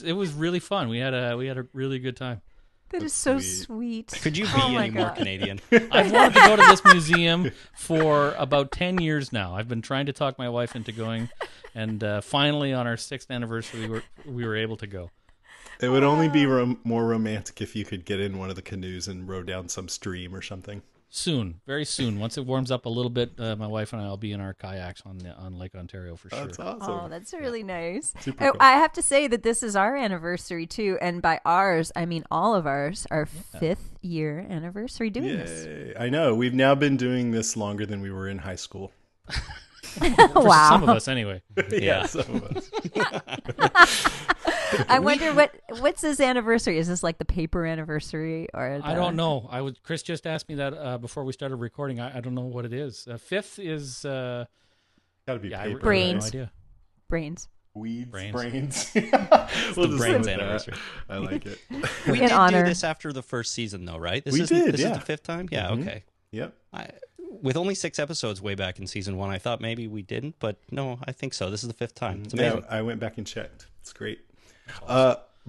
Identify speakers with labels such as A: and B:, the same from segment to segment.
A: was really fun. We had a really good time.
B: That is so sweet.
C: Could you be any more Canadian?
A: I've wanted to go to this museum for about 10 years now. I've been trying to talk my wife into going, and finally on our 6th anniversary, we were able to go.
D: It would only be more romantic if you could get in one of the canoes and row down some stream or something.
A: Soon, very soon. Once it warms up a little bit, my wife and I will be in our kayaks on Lake Ontario for sure.
D: That's awesome.
B: Oh, that's really nice.
D: Super cool.
B: I have to say that this is our anniversary too, and by ours, I mean all of ours, our 5th year anniversary doing this.
D: I know. We've now been doing this longer than we were in high school.
A: For
B: Wow.
A: some of us, anyway.
D: Yeah, some of us.
B: I wonder what's this anniversary? Is this like the paper anniversary or?
A: I don't know. Chris just asked me that before we started recording. I don't know what it is. 5th is
D: Gotta be paper.
B: Brains.
A: Right? No idea.
B: Brains.
D: Weeds,
A: Brains.
D: brains.
C: The Brains anniversary.
D: I like it.
C: We
B: In
C: did
B: honor.
C: do this after the first season, though, right? This
D: We
C: is
D: did,
C: This
D: yeah.
C: is the 5th time? Yeah,
D: Mhm.
C: okay.
D: Yep.
C: With only 6 episodes way back in season 1, I thought maybe we didn't, but no, I think so. This is the 5th time. It's amazing.
D: Yeah, I went back and checked. It's great.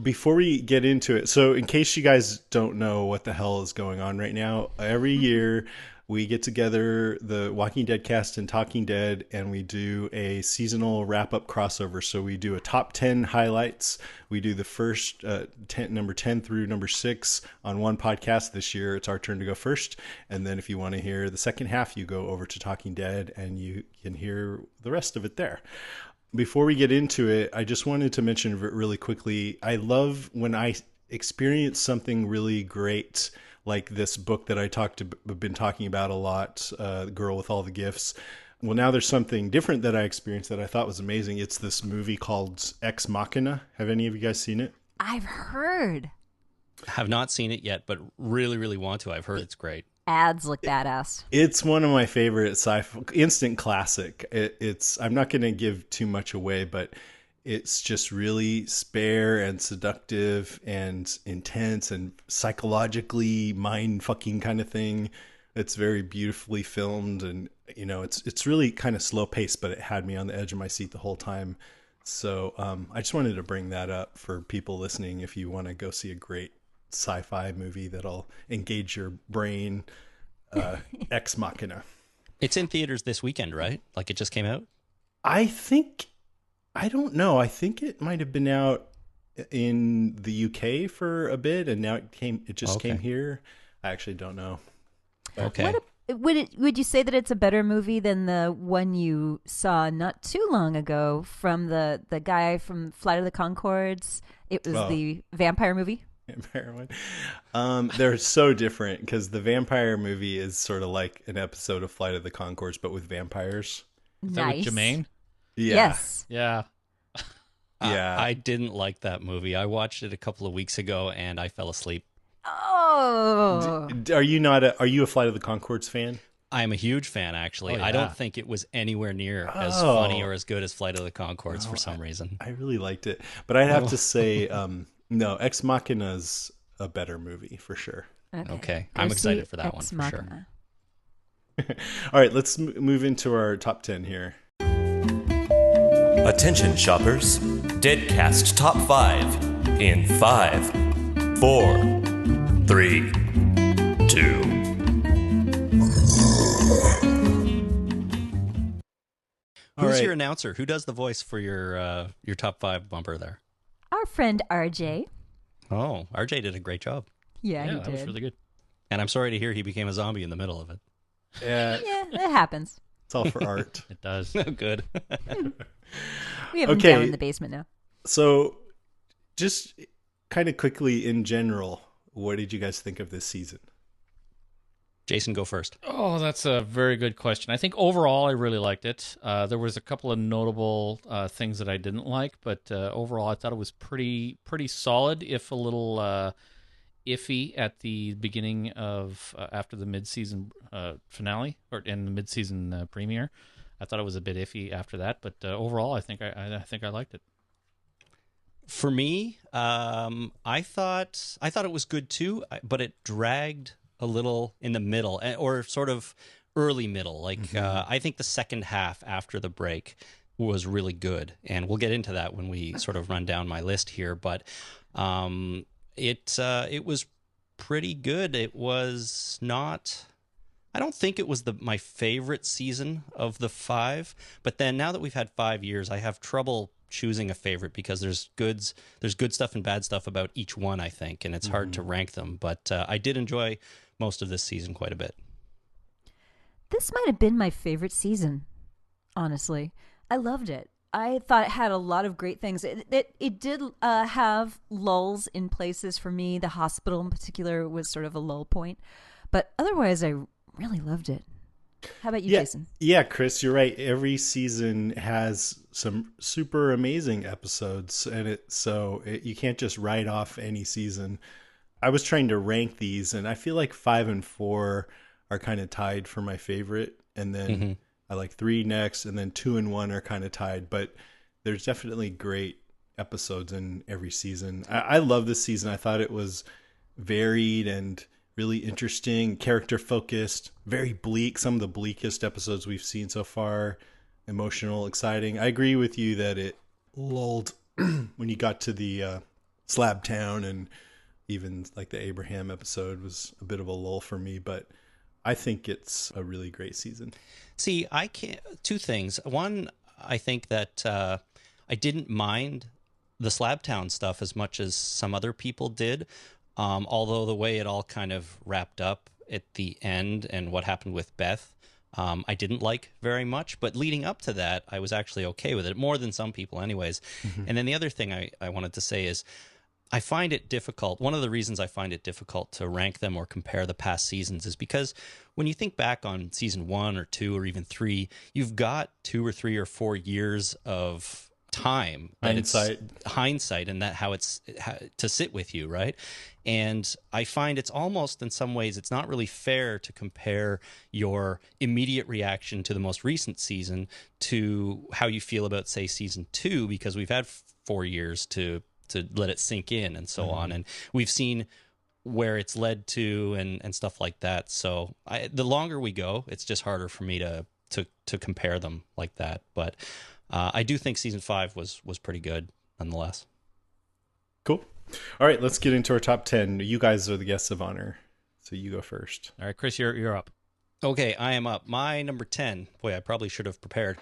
D: Before we get into it, so in case you guys don't know what the hell is going on right now, every year we get together, the Walking Dead cast and Talking Dead, and we do a seasonal wrap-up crossover. So we do a top 10 highlights. We do the first number 10 through number 6 on one podcast. This year it's our turn to go first. And then if you want to hear the second half, you go over to Talking Dead and you can hear the rest of it there. Before we get into it, I just wanted to mention really quickly, I love when I experience something really great, like this book that I've been talking about a lot, The Girl with All the Gifts. Well, now there's something different that I experienced that I thought was amazing. It's this movie called Ex Machina. Have any of you guys seen it?
B: I've heard
C: Have not seen it yet, but really, really want to. I've heard it's great.
B: ads look badass.
D: It's one of my favorite sci-fi, instant classic. I'm not going to give too much away, but it's just really spare and seductive and intense and psychologically mind-fucking kind of thing. It's very beautifully filmed, and it's really kind of slow paced, but it had me on the edge of my seat the whole time. So I just wanted to bring that up for people listening. If you want to go see a great sci-fi movie that'll engage your brain, Ex Machina.
C: It's in theaters this weekend, right? Like it just came out?
D: I don't know. I think it might have been out in the UK for a bit, and now it just came here. I actually don't know.
C: Okay.
B: Would you say that it's a better movie than the one you saw not too long ago from the guy from Flight of the Conchords? It was the vampire movie.
D: Vampire one. They're so different because the vampire movie is sort of like an episode of Flight of the Conchords, but with vampires.
A: Is that with Jermaine?
D: Yeah.
B: Yes.
A: Yeah.
D: Yeah.
C: I didn't like that movie. I watched it a couple of weeks ago and I fell asleep.
B: Oh.
D: Are you a Flight of the Conchords fan?
C: I'm a huge fan, actually.
A: Oh, yeah.
C: I don't think it was anywhere near as funny or as good as Flight of the Conchords for some reason.
D: I really liked it, but I'd have to say, no, Ex Machina's a better movie for sure.
C: Okay.
B: Go
C: I'm
B: see
C: excited for that one
B: Ex
C: for
B: Machina.
C: sure.
D: All right, let's move into our top 10 here.
E: Attention shoppers, Deadcast Top 5 in 5, 4, 3, 2.
C: Who's
D: right.
C: your announcer? Who does the voice for your top 5 bumper there?
B: Our friend RJ.
C: Oh, RJ did a great job.
B: Yeah, he
A: that
B: did.
A: was really good.
C: And I'm sorry to hear he became a zombie in the middle of it.
D: Yeah,
B: Yeah, it happens.
D: it's all for art.
A: It does.
C: Good.
B: We have him
D: Okay.
B: down in the basement now.
D: So, just kind of quickly in general, what did you guys think of this season?
C: Jason, go first.
A: Oh, that's a very good question. I think overall I really liked it. There was a couple of notable things that I didn't like, but overall I thought it was pretty solid, if a little iffy at the beginning of after the mid-season finale or in the mid-season premiere. I thought it was a bit iffy after that, but overall I think I liked it.
C: For me, I thought it was good too, but it dragged a little in the middle, or sort of early middle. Like I think the second half after the break was really good, and we'll get into that when we sort of run down my list here. But it was pretty good. It was not. I don't think it was my favorite season of the 5, but then now that we've had 5 years, I have trouble choosing a favorite because there's good stuff and bad stuff about each one, I think, and it's hard to rank them. But I did enjoy most of this season quite a bit.
B: This might have been my favorite season, honestly. I loved it. I thought it had a lot of great things. It did have lulls in places for me. The hospital in particular was sort of a lull point. But otherwise, I really loved it. How about you, Jason?
D: Yeah, Chris, you're right. Every season has some super amazing episodes, and you can't just write off any season. I was trying to rank these, and I feel like 5 and 4 are kind of tied for my favorite, and then I like 3 next, and then 2 and 1 are kind of tied. But there's definitely great episodes in every season. I love this season. I thought it was varied and really interesting, character focused, very bleak. Some of the bleakest episodes we've seen so far. Emotional, exciting. I agree with you that it lulled when you got to the Slab Town, and even like the Abraham episode was a bit of a lull for me, but I think it's a really great season.
C: See, I can't. 2 things. One, I think that I didn't mind the Slab Town stuff as much as some other people did. Although the way it all kind of wrapped up at the end and what happened with Beth, I didn't like very much. But leading up to that, I was actually okay with it, more than some people anyways. And then the other thing I wanted to say is I find it difficult. One of the reasons I find it difficult to rank them or compare the past seasons is because when you think back on season 1 or 2 or even 3, you've got 2 or 3 or 4 years of time, hindsight, and that how it's to sit with you, right? And I find it's almost, in some ways, it's not really fair to compare your immediate reaction to the most recent season to how you feel about, say, season 2, because we've had 4 years to let it sink in and so on, and we've seen where it's led to and stuff like that. So the longer we go, it's just harder for me to compare them like that. But I do think season 5 was pretty good nonetheless.
D: Cool. All right, let's get into our top 10. You guys are the guests of honor, so you go first.
A: All right, Chris, you're up.
C: Okay, I am up. My number 10. Boy, I probably should have prepared.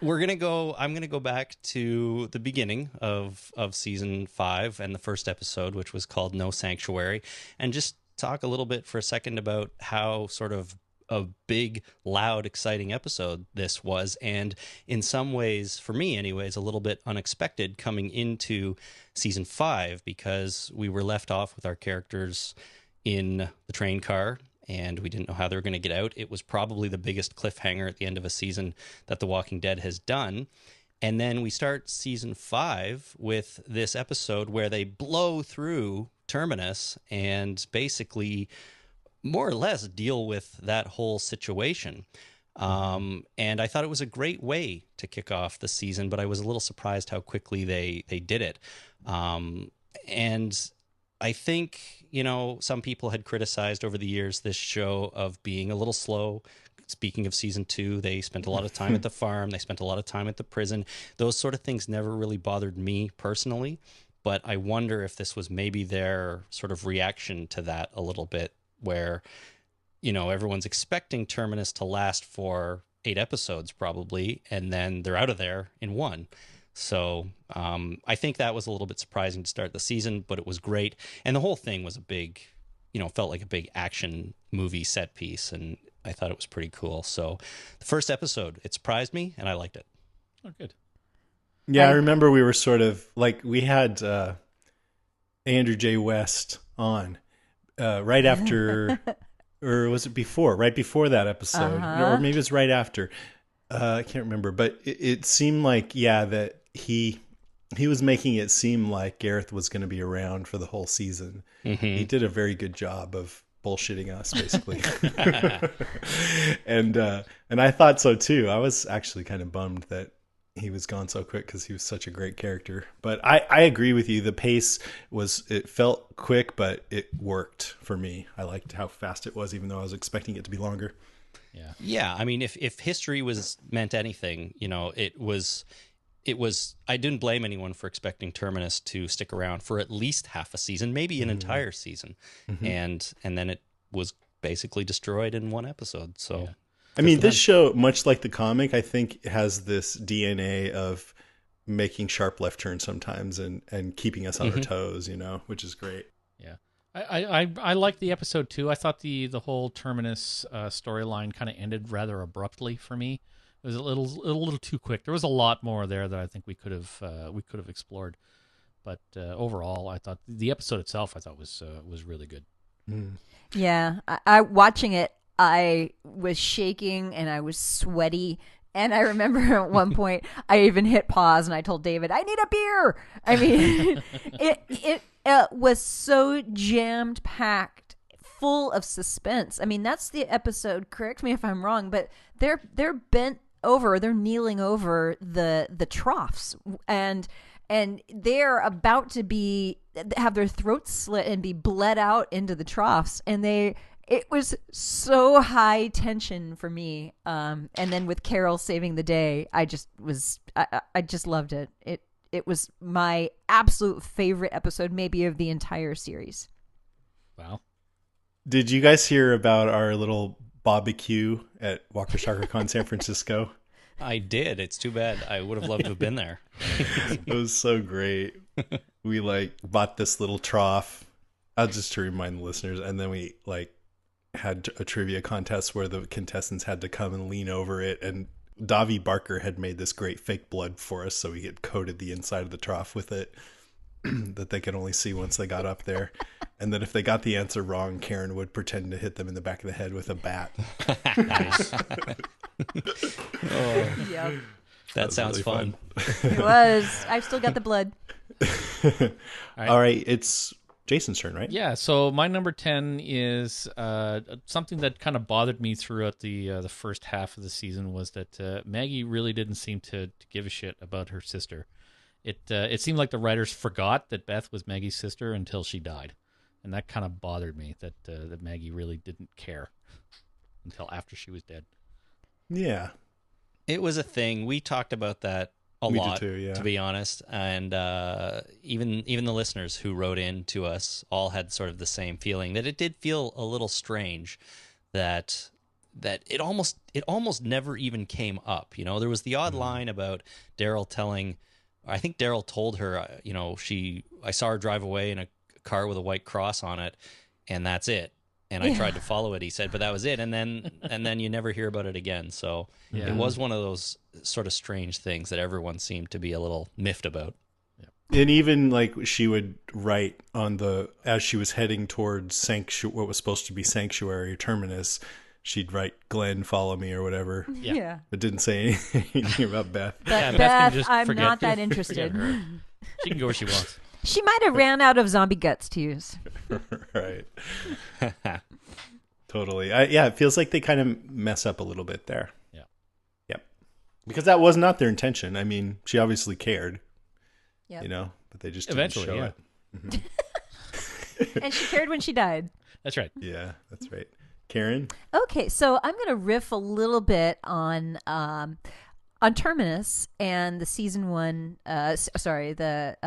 C: We're gonna go. I'm gonna go back to the beginning of season 5 and the first episode, which was called No Sanctuary, and just talk a little bit for a second about how sort of a big, loud, exciting episode this was, and in some ways, for me anyways, a little bit unexpected coming into season 5, because we were left off with our characters in the train car and we didn't know how they were going to get out. It was probably the biggest cliffhanger at the end of a season that The Walking Dead has done. And then we start season 5 with this episode where they blow through Terminus and basically more or less deal with that whole situation. And I thought it was a great way to kick off the season, but I was a little surprised how quickly they did it. And I think, some people had criticized over the years this show of being a little slow. Speaking of season 2, they spent a lot of time at the farm. They spent a lot of time at the prison. Those sort of things never really bothered me personally, but I wonder if this was maybe their sort of reaction to that a little bit, where, everyone's expecting Terminus to last for 8 episodes probably, and then they're out of there in 1. So I think that was a little bit surprising to start the season, but it was great. And the whole thing was a big, felt like a big action movie set piece, and I thought it was pretty cool. So the first episode, it surprised me, and I liked it.
A: Oh, good.
D: Yeah, I remember we were sort of like, we had Andrew J. West on right after, or was it before? Right before that episode, or maybe it's right after. I can't remember, but it seemed like, that he was making it seem like Gareth was going to be around for the whole season. He did a very good job of bullshitting us, basically. And I thought so too. I was actually kind of bummed that he was gone so quick, because he was such a great character. But I agree with you. The pace it felt quick, but it worked for me. I liked how fast it was, even though I was expecting it to be longer.
C: Yeah, I mean, if history was meant anything, I didn't blame anyone for expecting Terminus to stick around for at least half a season, maybe an entire season. And then it was basically destroyed in one episode. So
D: I mean, this show, much like the comic, I think has this DNA of making sharp left turns sometimes and keeping us on our toes, which is great.
A: Yeah. I liked the episode too. I thought the whole Terminus storyline kind of ended rather abruptly for me. It was a little too quick. There was a lot more there that I think we could have explored. But overall, I thought the episode itself was really good.
B: Yeah, I watching it, I was shaking and I was sweaty. And I remember at one point, I even hit pause and I told David, "I need a beer." I mean, it was so jammed packed, full of suspense. I mean, that's the episode. Correct me if I'm wrong, but they're bent over, they're kneeling over the troughs, and they're about to have their throats slit and be bled out into the troughs, and it was so high tension for me. And then with Carol saving the day, I just loved it. It was my absolute favorite episode, maybe of the entire series.
A: Wow.
D: Did you guys hear about our little barbecue at Walker Soccer Con San Francisco?
C: I did. It's too bad. I would have loved to have been there.
D: It was so great. We bought this little trough. Just to remind the listeners, and then we had a trivia contest where the contestants had to come and lean over it, and Davi Barker had made this great fake blood for us, so we had coated the inside of the trough with it that they could only see once they got up there. And then if they got the answer wrong, Karen would pretend to hit them in the back of the head with a bat.
C: Nice.
B: Yep.
C: That sounds
D: really
C: fun.
B: It was. I've still got the blood.
D: All right, it's Jason's turn, right?
A: Yeah, so my number 10 is something that kind of bothered me throughout the first half of the season was that Maggie really didn't seem to give a shit about her sister. It seemed like the writers forgot that Beth was Maggie's sister until she died, and that kind of bothered me that Maggie really didn't care until after she was dead.
D: Yeah.
C: It was a thing. We talked about that a
D: We
C: lot,
D: did too, yeah.
C: to be honest. And even the listeners who wrote in to us all had sort of the same feeling, that it did feel a little strange that it almost never even came up. There was the odd line about Daryl telling, I think Daryl told her, I saw her drive away in a car with a white cross on it, and that's it. And I tried to follow it, he said, but that was it. And then you never hear about it again. So it was one of those sort of strange things that everyone seemed to be a little miffed about.
D: And even she would write as she was heading towards what was supposed to be Sanctuary or Terminus, she'd write, "Glenn, follow me," or whatever.
B: Yeah.
D: It didn't say anything about Beth.
B: But
A: Yeah, Beth can
B: Beth,
A: just
B: I'm
A: forget-
B: not that
A: forget
B: interested.
A: her. She can go where she wants.
B: She might have ran out of zombie guts to use.
D: Right. Totally. It feels like they kind of mess up a little bit there.
A: Yeah.
D: Yep. Because that was not their intention. I mean, she obviously cared,
B: Yep.
D: but they just didn't
A: Eventually,
D: show
A: yeah.
D: it.
B: And she cared when she died.
A: That's right.
D: Yeah, that's right. Karen?
B: Okay, so I'm going to riff a little bit on Terminus and the season 1, the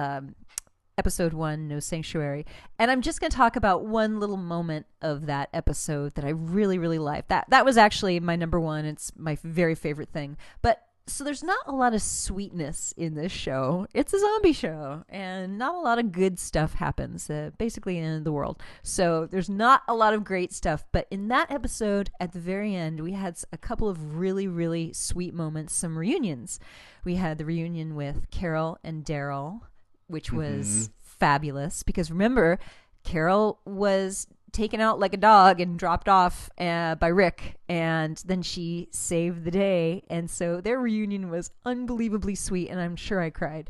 B: episode 1, No Sanctuary. And I'm just going to talk about one little moment of that episode that I really, really liked. That was actually my number 1. It's my very favorite thing. But so there's not a lot of sweetness in this show. It's a zombie show, and not a lot of good stuff happens. Basically, in the end of the world. So there's not a lot of great stuff. But in that episode, at the very end, we had a couple of really, really sweet moments. Some reunions. We had the reunion with Carol and Daryl, which was fabulous. Because remember, Carol was taken out like a dog and dropped off by Rick, and then she saved the day, and so their reunion was unbelievably sweet, and I'm sure I cried.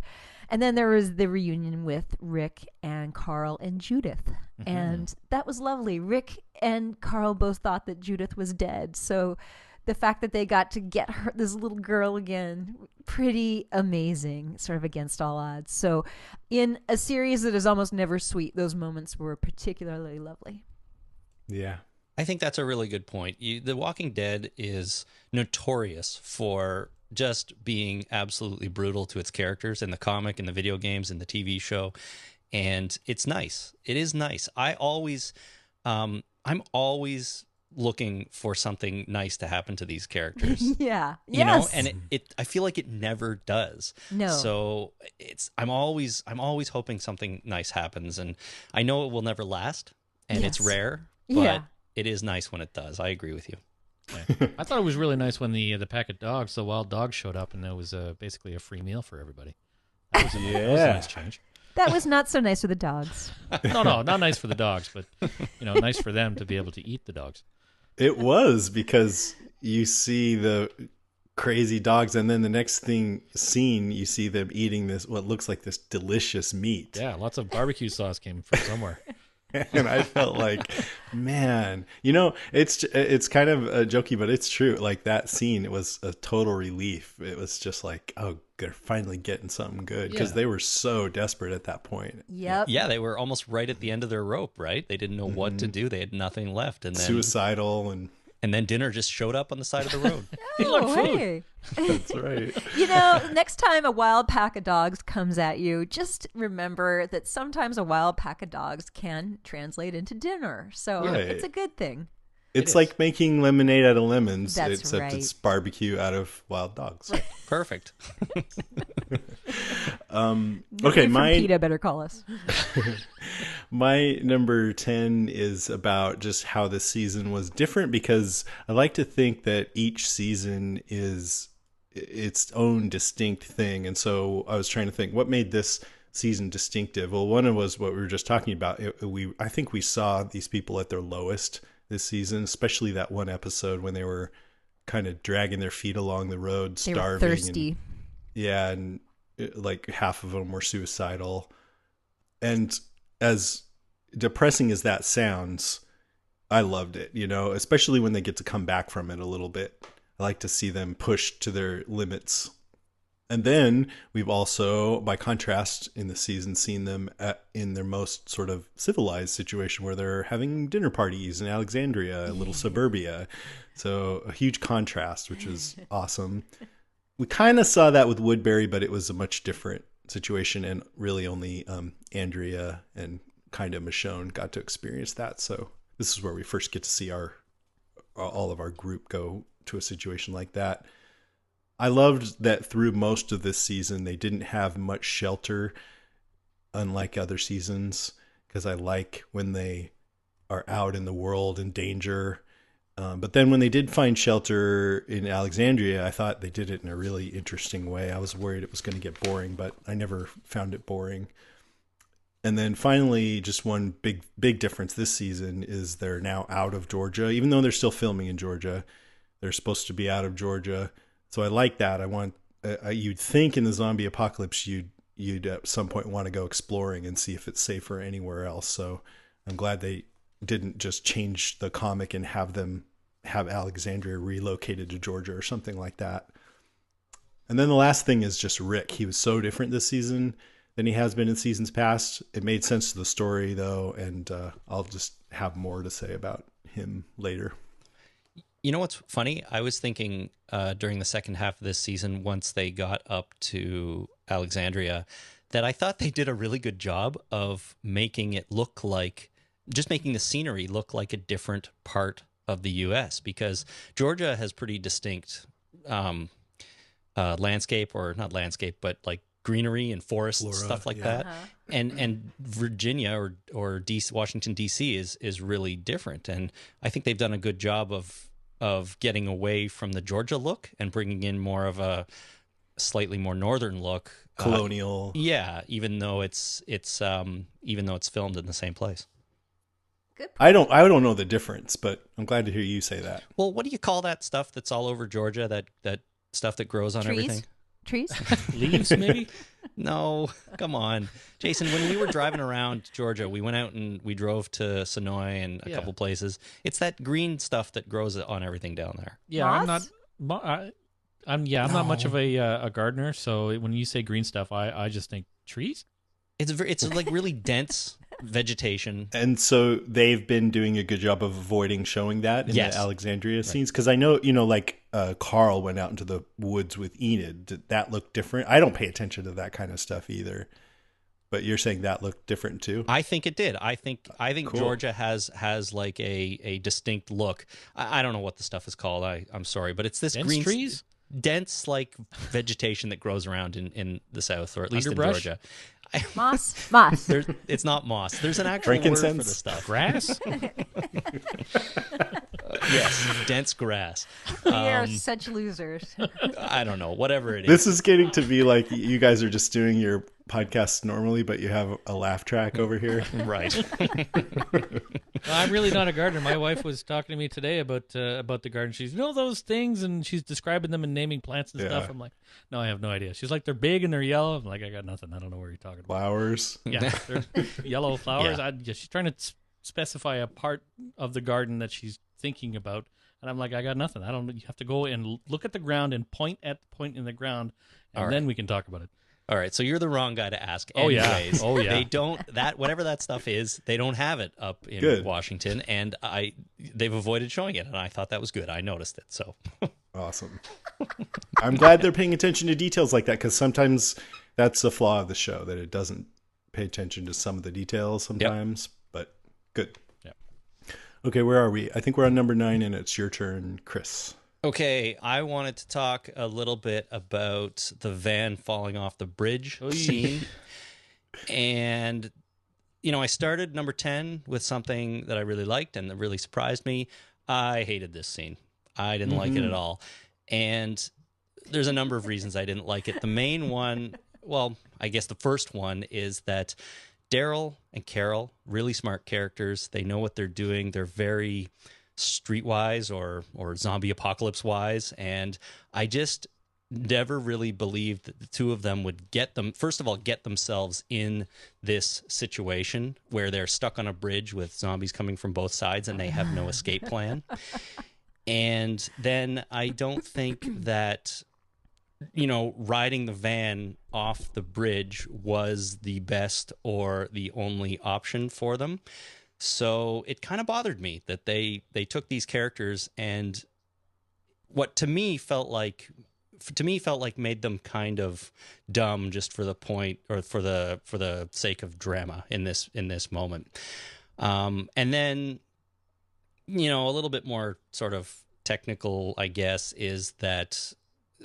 B: And then there was the reunion with Rick and Carl and Judith, and that was lovely. Rick and Carl both thought that Judith was dead, so the fact that they got to get her, this little girl again, pretty amazing, sort of against all odds. So in a series that is almost never sweet, those moments were particularly lovely.
D: Yeah.
C: I think that's a really good point. The Walking Dead is notorious for just being absolutely brutal to its characters in the comic, in the video games, in the TV show, and it's nice. It is nice. I'm always looking for something nice to happen to these characters.
B: Yeah.
C: You know,
B: Yes.
C: and I feel like it never does.
B: No.
C: So I'm always hoping something nice happens, and I know it will never last, and it's
B: Yes.
C: rare, but
B: Yeah.
C: it is nice when it does. I agree with you.
A: Yeah. I thought it was really nice when the pack of dogs, the wild dogs, showed up, and it was basically a free meal for everybody. That was a nice change.
B: That was not so nice for the dogs.
A: No, not nice for the dogs, but nice for them to be able to eat the dogs.
D: It was, because you see the crazy dogs, and then the next scene, you see them eating this, what looks like this delicious meat.
A: Yeah, lots of barbecue sauce came from somewhere.
D: And I felt like, man, it's kind of jokey, but it's true. Like that scene, it was a total relief. It was just like, oh, they're finally getting something good, because
A: Yeah.
D: they were so desperate at that point.
B: Yep.
C: Yeah, they were almost right at the end of their rope, right? They didn't know what to do. They had nothing left, and then
D: Suicidal, and
C: dinner just showed up on the side of the road.
A: Hey, look,
B: Oh,
A: food.
B: hey.
D: that's right.
B: Next time a wild pack of dogs comes at you, just remember that sometimes a wild pack of dogs can translate into dinner. So
D: Right.
B: it's a good thing.
D: It's
A: is.
D: like making lemonade out of lemons,
B: That's
D: except
B: right.
D: it's barbecue out of wild dogs.
C: Perfect.
D: Okay,
B: Nobody from
D: my
B: PETA better call us.
D: My number 10 is about just how this season was different, because I like to think that each season is its own distinct thing. And so I was trying to think, what made this season distinctive? Well, one was what we were just talking about. I think we saw these people at their lowest this season, especially that one episode when they were kind of dragging their feet along the road,
B: They
D: starving.
B: were thirsty.
D: And like half of them were suicidal. And as depressing as that sounds, I loved it, especially when they get to come back from it a little bit. I like to see them pushed to their limits. And then we've also, by contrast, in the season, seen them in their most sort of civilized situation, where they're having dinner parties in Alexandria, a little suburbia. So a huge contrast, which is awesome. We kind of saw that with Woodbury, but it was a much different situation, and really only Andrea and kind of Michonne got to experience that. So this is where we first get to see all of our group go to a situation like that. I loved that through most of this season, they didn't have much shelter, unlike other seasons, because I like when they are out in the world in danger. But then when they did find shelter in Alexandria, I thought they did it in a really interesting way. I was worried it was going to get boring, but I never found it boring. And then finally, just one big difference this season is they're now out of Georgia. Even though they're still filming in Georgia, they're supposed to be out of Georgia. So I like that. You'd think in the zombie apocalypse, you'd at some point want to go exploring and see if it's safer anywhere else. So I'm glad they didn't just change the comic and have Alexandria relocated to Georgia or something like that. And then the last thing is just Rick. He was so different this season than he has been in seasons past. It made sense to the story, though, and I'll just have more to say about him later.
C: You know what's funny? I was thinking during the second half of this season, once they got up to Alexandria, that I thought they did a really good job of making it look like, just making the scenery look like a different part of the U.S., because Georgia has pretty distinct landscape, or not landscape, but like greenery and forests,
D: Flora,
C: stuff like
D: yeah.
C: that. And Virginia or Washington, D.C. is really different. And I think they've done a good job of getting away from the Georgia look and bringing in more of a slightly more northern look.
D: Colonial.
C: Yeah, even though it's filmed in the same place.
B: Good.
D: I don't know the difference, but I'm glad to hear you say that.
C: Well, what do you call that stuff that's all over Georgia? That stuff that grows on
B: Trees?
C: everything?
B: Trees?
A: Leaves, maybe?
C: No, come on, Jason. When we were driving around Georgia, we went out and we drove to Sonoy and a couple places. It's that green stuff that grows on everything down there.
A: Yeah,
B: Moss?
A: I'm not much of a gardener, so when you say green stuff, I just think trees.
C: It's like really dense vegetation.
D: And so they've been doing a good job of avoiding showing that in
C: Yes.
D: the Alexandria scenes. Because I know, like Carl went out into the woods with Enid. Did that look different? I don't pay attention to that kind of stuff either. But you're saying that looked different too?
C: I think it did. I think
D: Cool.
C: Georgia has like a distinct look. I don't know what the stuff is called. I'm sorry, but it's this
A: Dense
C: green
A: trees?
C: dense like vegetation that grows around in the South, or at least
A: Underbrush?
C: in Georgia.
B: Moss.
C: It's not moss. There's an actual word for
D: Frankincense?
C: the stuff.
A: Grass?
C: Yes, dense grass.
B: We are such losers.
C: I don't know, whatever it is.
D: This is getting to be like you guys are just doing your podcasts normally, but you have a laugh track over here.
C: Right.
A: No, I'm really not a gardener. My wife was talking to me today about the garden. She's, those things, and she's describing them and naming plants and stuff.
D: Yeah.
A: I'm like, no, I have no idea. She's like, they're big and they're yellow. I'm like, I got nothing. I don't know what you're talking about.
D: Flowers.
A: Yeah, they're yellow flowers.
C: Yeah.
A: She's trying to specify a part of the garden that she's thinking about, and I'm like, I got nothing. I don't. You have to go and look at the ground and point at the point in the ground, and
C: All
A: then
C: right.
A: we can talk about it.
C: All right, so you're the wrong guy to ask.
A: Oh, yeah.
C: Anyways,
A: Oh, yeah.
C: They don't whatever that stuff is. They don't have it up in
D: Good.
C: Washington, and they've avoided showing it, and I thought that was good. I noticed it. So
D: Awesome. I'm glad they're paying attention to details like that, because sometimes that's a flaw of the show, that it doesn't pay attention to some of the details sometimes. But good.
A: Yep.
D: Okay, where are we? I think we're on number 9, and it's your turn, Chris.
C: okay, I wanted to talk a little bit about the van falling off the bridge scene, and I started number 10 with something that I really liked and that really surprised me. I hated this scene. I didn't like it at all. And there's a number of reasons I didn't like it. The main one, well, I guess the first one is that Daryl and Carol, really smart characters. They know what they're doing. They're very streetwise or zombie apocalypse wise. And I just never really believed that the two of them would get themselves in this situation where they're stuck on a bridge with zombies coming from both sides and they have no escape plan. And then I don't think that, riding the van off the bridge was the best or the only option for them. So it kind of bothered me that they took these characters and what to me felt like made them kind of dumb just for the point or for the sake of drama in this moment. And then, a little bit more sort of technical, I guess, is that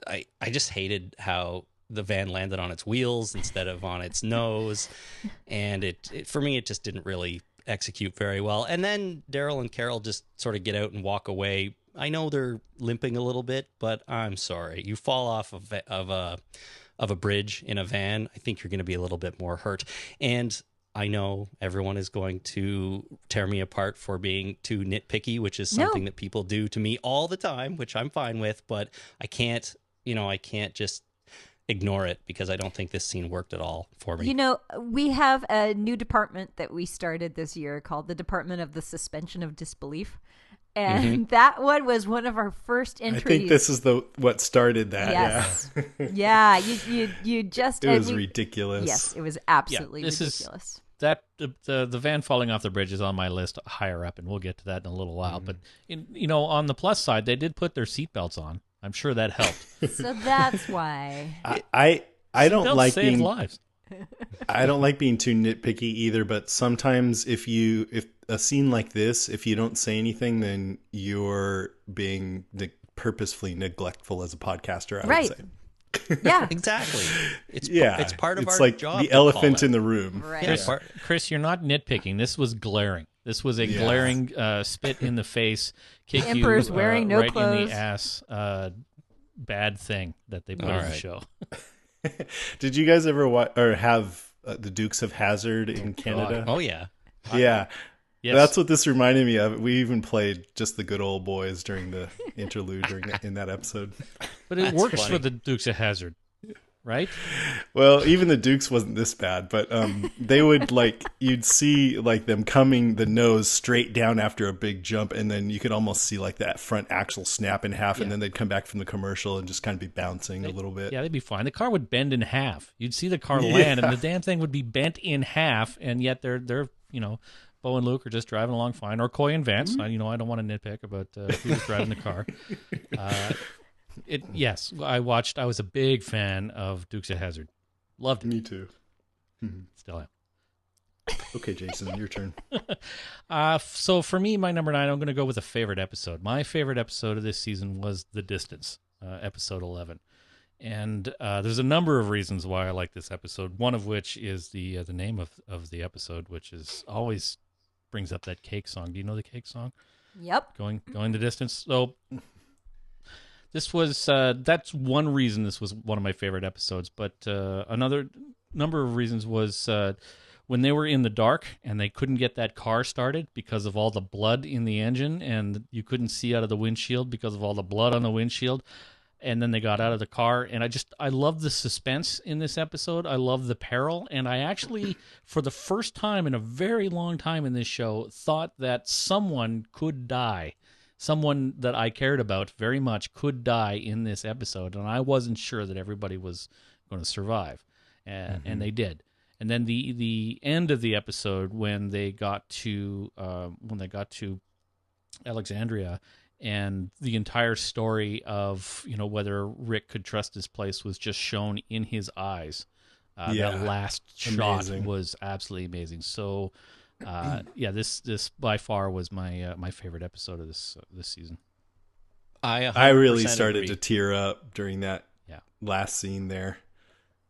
C: I just hated how the van landed on its wheels instead of on its nose. And it for me, it just didn't really execute very well. And then Daryl and Carol just sort of get out and walk away. I know they're limping a little bit, but I'm sorry. You fall off of a bridge in a van, I think you're going to be a little bit more hurt. And I know everyone is going to tear me apart for being too nitpicky, which is something that people do to me all the time, which I'm fine with, but I can't just ignore it because I don't think this scene worked at all for me.
B: We have a new department that we started this year called the Department of the Suspension of Disbelief. And that one was one of our first entries.
D: I think this is what started that.
B: Yes. Yeah. You just.
D: It was ridiculous.
B: Yes, it was absolutely
A: this
B: ridiculous.
A: That the van falling off the bridge is on my list higher up, and we'll get to that in a little while. But on the plus side, they did put their seatbelts on. I'm sure that helped.
B: So that's why.
D: I don't
A: Seatbelts
D: like
A: saved
D: being
A: lives.
D: I don't like being too nitpicky either, but sometimes if a scene like this, if you don't say anything, then you're being purposefully neglectful as a podcaster, I
B: Right.
D: would say.
B: Yeah.
C: Exactly. It's part of
D: it's
C: our
D: like
C: job.
D: the elephant in the room.
B: Right.
A: Chris, you're not nitpicking. This was glaring. This was a glaring spit in the face, kick
B: The Emperor's
A: you
B: wearing no
A: right in
B: clothes.
A: the ass. Bad thing that they put in the show.
D: Did you guys ever have the Dukes of Hazzard in Canada?
C: Oh yeah.
D: Yeah.
A: Yes.
D: That's what this reminded me of. We even played Just the Good Old Boys during the interlude in that episode.
A: But it
C: That's
A: works
C: funny.
A: for the Dukes of Hazzard, right?
D: Well, even the Dukes wasn't this bad, but they would you'd see them coming the nose straight down after a big jump, and then you could almost see that front axle snap in half, and then they'd come back from the commercial and just kind of be bouncing a little bit.
A: Yeah, they'd be fine. The car would bend in half. You'd see the car land, and the damn thing would be bent in half, and yet they're Bo and Luke are just driving along fine, or Coy and Vance. I don't want to nitpick about who was driving the car. Yes, I was a big fan of Dukes of Hazzard. Loved it.
D: Me too.
A: Still am.
D: Okay, Jason, your turn.
A: So for me, my number 9, I'm going to go with a favorite episode. My favorite episode of this season was The Distance, episode 11. And there's a number of reasons why I like this episode, one of which is the name of the episode, which is always brings up that Cake song. Do you know the Cake song?
B: Yep.
A: Going the distance. So this was that's one reason this was one of my favorite episodes. But another number of reasons was when they were in the dark and they couldn't get that car started because of all the blood in the engine, and you couldn't see out of the windshield because of all the blood on the windshield. And then they got out of the car, and I love the suspense in this episode. I love the peril, and I actually, for the first time in a very long time in this show, thought that someone could die. Someone that I cared about very much could die in this episode, and I wasn't sure that everybody was going to survive, and they did. And then the end of the episode when they got to Alexandria. And the entire story of, whether Rick could trust his place was just shown in his eyes. That last shot was absolutely amazing. So, this by far was my favorite episode of this season.
D: I really started to tear up during that last scene there.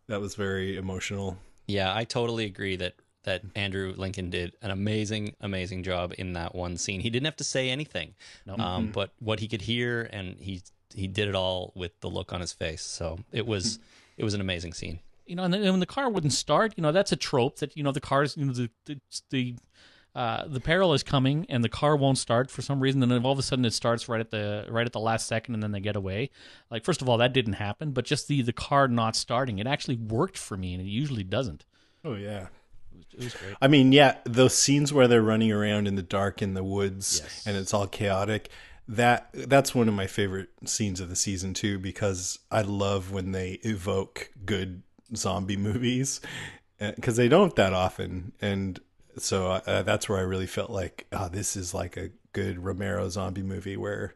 D: That was very emotional.
C: Yeah, I totally agree that Andrew Lincoln did an amazing, amazing job in that one scene. He didn't have to say anything, but what he could hear, and he did it all with the look on his face. So it was an amazing scene.
A: And then when the car wouldn't start, that's a trope that the cars, the peril is coming and the car won't start for some reason, and then all of a sudden it starts right at the last second, and then they get away. Like, first of all, that didn't happen, but just the car not starting, it actually worked for me, and it usually doesn't.
D: Oh yeah.
A: It was great.
D: I mean, those scenes where they're running around in the dark in the woods and it's all chaotic, that's one of my favorite scenes of the season too, because I love when they evoke good zombie movies, because they don't that often. And so that's where I really felt like, this is like a good Romero zombie movie where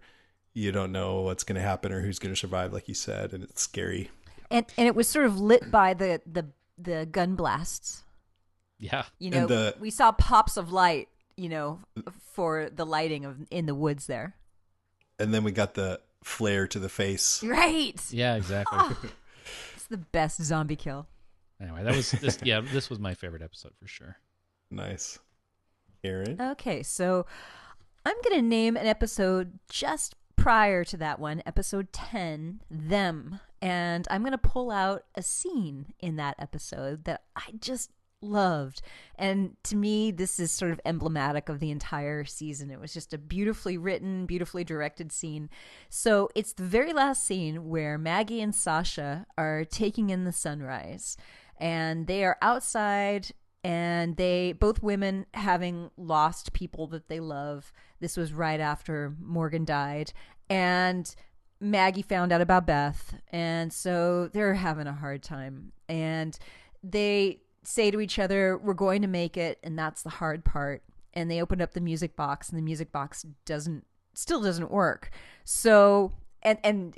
D: you don't know what's going to happen or who's going to survive, like you said, and it's scary.
B: And it was sort of lit by the gun blasts.
A: Yeah.
B: We saw pops of light, for the lighting in the woods there.
D: And then we got the flare to the face.
B: Right.
A: Yeah, exactly.
B: It's the best zombie kill.
A: Anyway, that was this. Yeah, this was my favorite episode for sure.
D: Nice. Aaron?
B: Okay, so I'm going to name an episode just prior to that one, episode 10, Them. And I'm going to pull out a scene in that episode that I just loved. And to me, this is sort of emblematic of the entire season. It was just a beautifully written, beautifully directed scene. So it's the very last scene where Maggie and Sasha are taking in the sunrise. And they are outside, and both women having lost people that they love. This was right after Morgan died. And Maggie found out about Beth. And so they're having a hard time. And they say to each other, we're going to make it, and that's the hard part. And they opened up the music box, and the music box still doesn't work. So and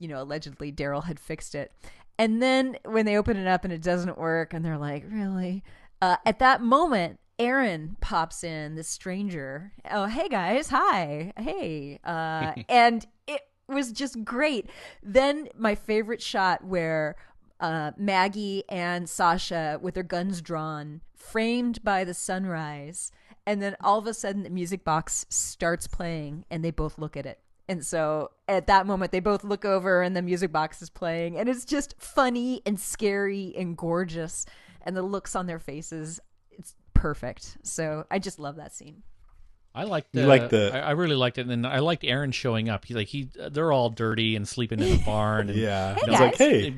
B: allegedly Daryl had fixed it. And then when they open it up and it doesn't work, and they're like, really? At that moment, Aaron pops in, this stranger. Oh, hey guys, hi, hey, and it was just great. Then my favorite shot where Maggie and Sasha with their guns drawn, framed by the sunrise, and then all of a sudden the music box starts playing and they both look at it. And so at that moment they both look over and the music box is playing, and it's just funny and scary and gorgeous, and the looks on their faces, it's perfect. So I just love that scene.
A: I I really liked it, and then I liked Aaron showing up. They're all dirty and sleeping in a barn. And,
D: yeah,
B: hey,
D: he's like, hey,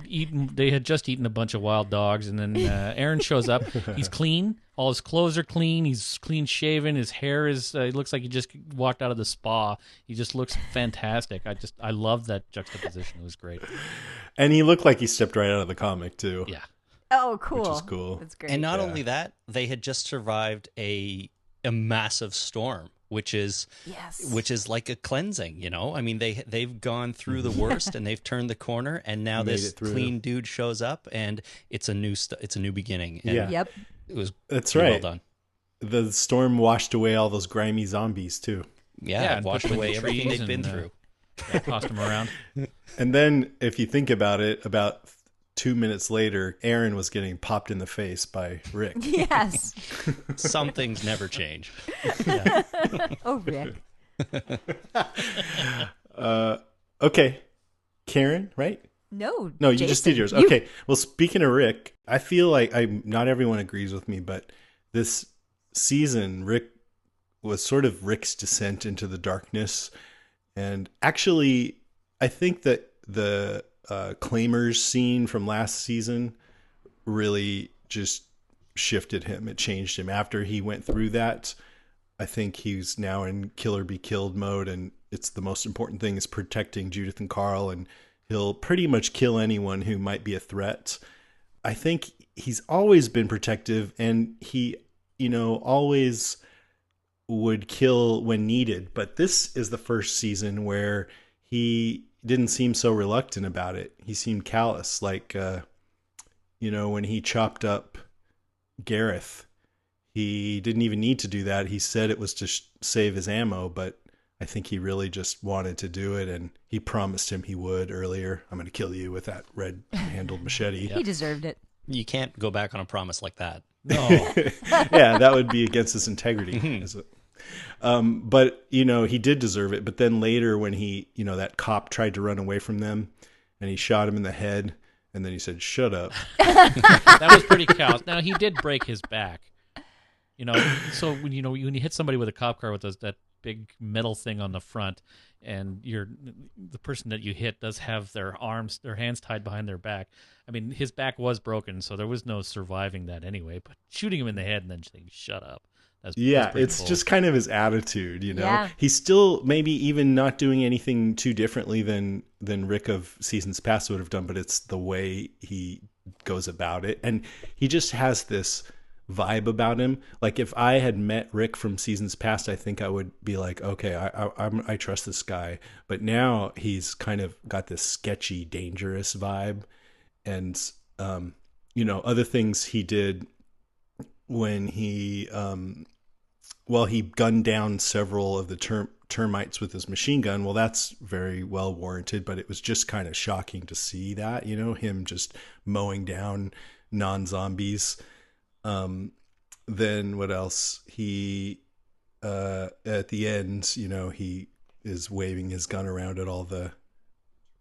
A: they had just eaten a bunch of wild dogs, and then Aaron shows up. He's clean. All his clothes are clean. He's clean shaven. His hair is. He looks like he just walked out of the spa. He just looks fantastic. I love that juxtaposition. It was great.
D: And he looked like he stepped right out of the comic too.
A: Yeah.
B: Oh, cool.
D: Which is cool.
B: That's great.
C: And not
D: Yeah.
C: only that, they had just survived a massive storm, which is
B: yes.
C: like a cleansing, you know? I mean, they've gone through the worst and they've turned the corner, and now
D: Made
C: this
D: it through.
C: clean dude shows up, and it's a new beginning. And
D: Yeah.
B: Yep.
C: it was
D: That's
C: pretty
D: right.
C: well done.
D: The storm washed away all those grimy zombies too.
C: Yeah,
A: and
C: washed
A: put them in
C: away
A: the
C: everything
A: trees
C: they've been
A: and,
C: through.
A: Yeah, tossed them around.
D: And then, if you think about it, about 2 minutes later, Aaron was getting popped in the face by Rick.
B: Yes.
C: Some things never change.
B: Oh, Rick.
D: Okay, Karen, right?
B: No.
D: No, you just
B: Jason.
D: did yours. Okay. Well, speaking of Rick, I feel like not everyone agrees with me, but this season, Rick was sort of Rick's descent into the darkness. And actually, I think that the Claimers scene from last season really just shifted him. It changed him. After he went through that, I think he's now in kill or be killed mode, and it's the most important thing is protecting Judith and Carl, and he'll pretty much kill anyone who might be a threat. I think he's always been protective, and he, always would kill when needed. But this is the first season where he didn't seem so reluctant about it. He seemed callous, like, when he chopped up Gareth. He didn't even need to do that. He said it was to save his ammo, but I think he really just wanted to do it, and he promised him he would earlier. I'm going to kill you with that red-handled machete.
B: He deserved it.
C: You can't go back on a promise like that.
A: No.
D: Yeah, that would be against his integrity. But, he did deserve it. But then later when he, that cop tried to run away from them, and he shot him in the head, and then he said, "Shut up."
A: That was pretty callous. Now, he did break his back. So when when you hit somebody with a cop car with that big metal thing on the front, and the person that you hit does have their hands tied behind their back. I mean, his back was broken, so there was no surviving that anyway. But shooting him in the head and then saying "shut up," that's pretty
D: It's
A: cool.
D: just kind of his attitude,
B: Yeah.
D: He's still maybe even not doing anything too differently than Rick of seasons past would have done, but it's the way he goes about it, and he just has this vibe about him. Like if I had met Rick from seasons past, I think I would be like, okay, I trust this guy. But now he's kind of got this sketchy, dangerous vibe, and other things he did when he he gunned down several of the termites with his machine gun. Well, that's very well warranted, but it was just kind of shocking to see that, him just mowing down non-zombies. Then what else? He, at the end, he is waving his gun around at all the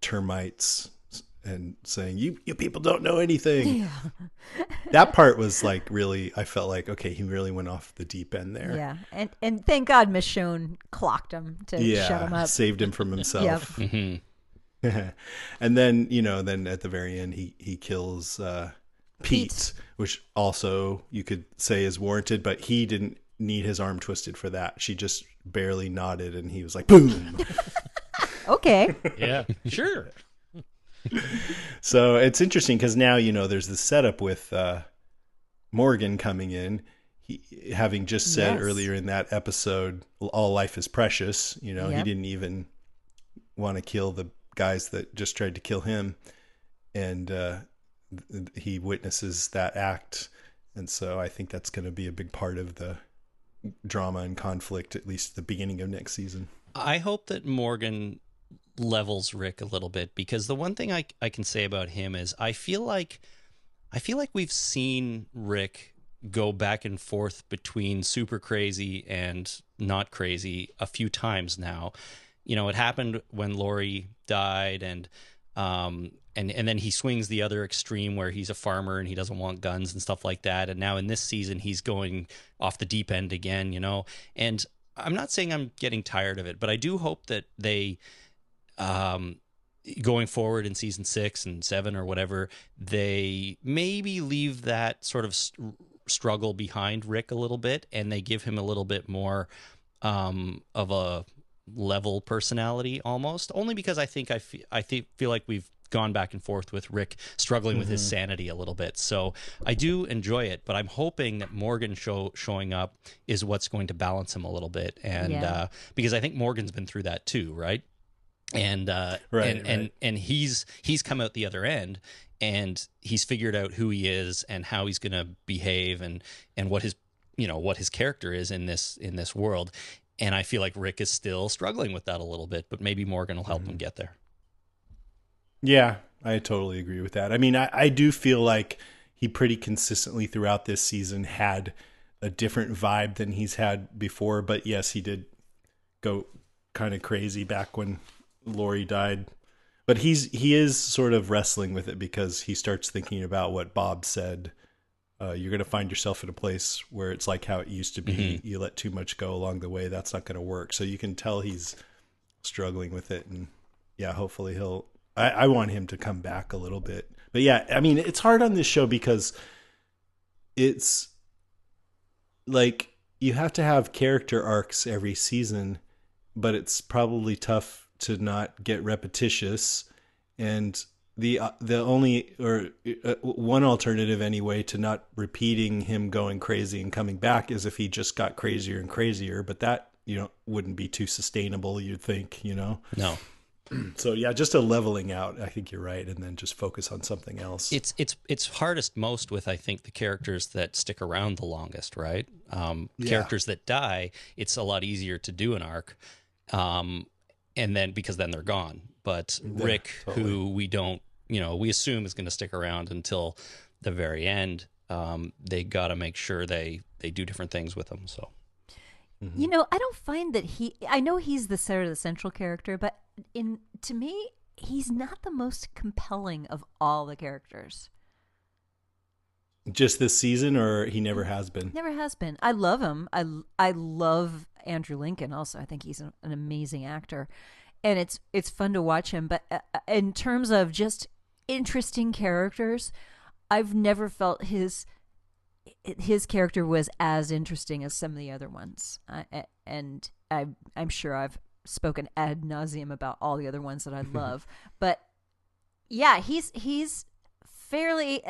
D: termites and saying, you people don't know anything.
B: Yeah.
D: That part was like really, I felt like, okay, he really went off the deep end there.
B: Yeah. And thank God Michonne clocked him to shut him up.
D: Saved him from himself.
C: Mm-hmm.
D: And then, then at the very end, he kills Pete, which also you could say is warranted, but he didn't need his arm twisted for that. She just barely nodded and he was like, boom.
B: Okay.
A: Yeah, sure.
D: So it's interesting because now, there's this setup with Morgan coming in. He, having just said earlier in that episode, all life is precious. He didn't even want to kill the guys that just tried to kill him. And he witnesses that act. And so I think that's going to be a big part of the drama and conflict, at least at the beginning of next season.
C: I hope that Morgan levels Rick a little bit, because the one thing I can say about him is I feel like we've seen Rick go back and forth between super crazy and not crazy a few times now. It happened when Lori died, and then he swings the other extreme where he's a farmer and he doesn't want guns and stuff like that. And now in this season, he's going off the deep end again, and I'm not saying I'm getting tired of it, but I do hope that they, going forward in season 6 and 7 or whatever, they maybe leave that sort of struggle behind Rick a little bit, and they give him a little bit more of a level personality almost, only because I feel like we've gone back and forth with Rick struggling with his sanity a little bit. So I do enjoy it, but I'm hoping that Morgan showing up is what's going to balance him a little bit. And because I think Morgan's been through that too, right? And and he's come out the other end, and he's figured out who he is and how he's going to behave, and what his what his character is in this world. And I feel like Rick is still struggling with that a little bit, but maybe Morgan will help him get there.
D: Yeah, I totally agree with that. I mean, I do feel like he pretty consistently throughout this season had a different vibe than he's had before. But yes, he did go kind of crazy back when Lori died. But he is sort of wrestling with it because he starts thinking about what Bob said. You're going to find yourself in a place where it's like how it used to be. You let too much go along the way. That's not going to work. So you can tell he's struggling with it. And yeah, hopefully I want him to come back a little bit. But yeah, I mean, it's hard on this show because it's like you have to have character arcs every season, but it's probably tough to not get repetitious. And the only, or one alternative anyway, to not repeating him going crazy and coming back is if he just got crazier and crazier. But that, wouldn't be too sustainable, you'd think,
C: No.
D: So yeah, just a leveling out. I think you're right, and then just focus on something else.
C: It's hardest most with, I think, the characters that stick around the longest, right? Characters that die, it's a lot easier to do an arc, and then because then they're gone. But Rick, totally. Who we don't, we assume is going to stick around until the very end. They got to make sure they do different things with him. So,
B: I don't find that I know he's the central character, but to me, he's not the most compelling of all the characters.
D: Just this season, or he never has been?
B: Never has been. I love him. I love Andrew Lincoln also. I think he's an amazing actor. And it's fun to watch him. But in terms of just interesting characters, I've never felt his character was as interesting as some of the other ones. And I'm sure I've spoken ad nauseum about all the other ones that I love. But yeah, he's fairly,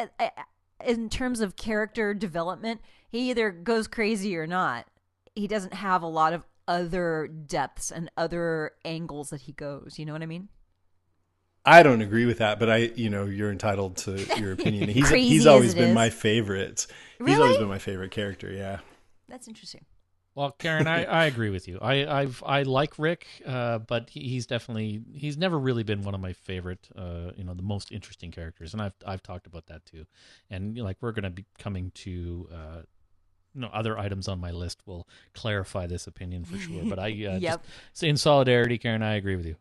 B: in terms of character development, he either goes crazy or not. He doesn't have a lot of other depths and other angles that he goes. You know what I mean?
D: I don't agree with that, but you're entitled to your opinion. He's always been my favorite.
B: Really?
D: He's always been my favorite character. Yeah.
B: That's interesting.
A: Well, Karen, I agree with you. I like Rick, but he's never really been one of my favorite, the most interesting characters, and I've talked about that too. And we're going to be coming to other items on my list will clarify this opinion for sure. But
B: Yep.
A: just in solidarity, Karen, I agree with you.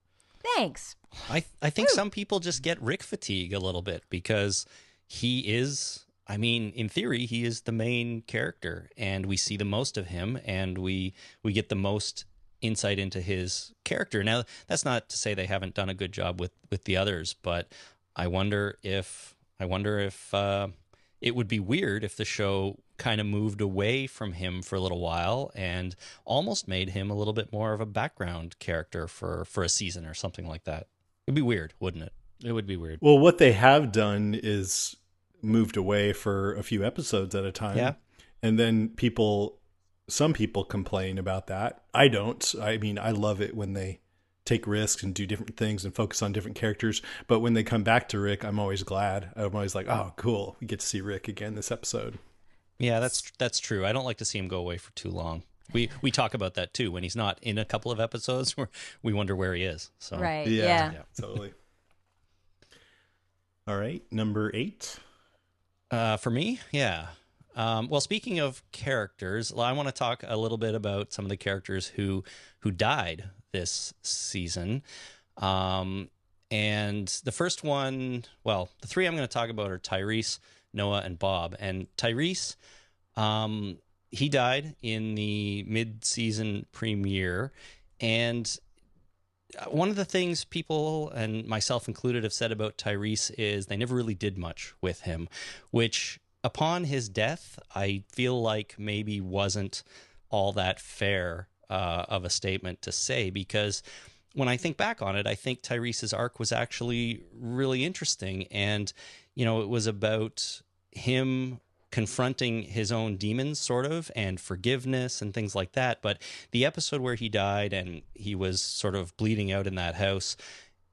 B: Thanks.
C: I think some people just get Rick fatigue a little bit because he is. I mean, in theory, he is the main character, and we see the most of him, and we get the most insight into his character. Now, that's not to say they haven't done a good job with the others, but I wonder if it would be weird if the show kind of moved away from him for a little while and almost made him a little bit more of a background character for a season or something like that. It'd be weird, wouldn't it?
A: It would be weird.
D: Well, what they have done is moved away for a few episodes at a time.
C: Yeah.
D: And then some people complain about that. I don't. I mean, I love it when they take risks and do different things and focus on different characters. But when they come back to Rick, I'm always glad. I'm always like, oh, cool. We get to see Rick again this episode.
C: Yeah, that's true. I don't like to see him go away for too long. We talk about that too. When he's not in a couple of episodes, we wonder where he is. So
B: Right.
D: Yeah, totally. All right, number 8.
C: For me, yeah. Well, speaking of characters, I want to talk a little bit about some of the characters who died this season. And the first one, well, the 3 I'm going to talk about are Tyrese, Noah, and Bob. And Tyrese, he died in the mid-season premiere. And one of the things people, and myself included, have said about Tyrese is they never really did much with him, which upon his death, I feel like maybe wasn't all that fair of a statement to say, because when I think back on it, I think Tyrese's arc was actually really interesting. And, it was about him confronting his own demons, sort of, and forgiveness and things like that. But the episode where he died and he was sort of bleeding out in that house,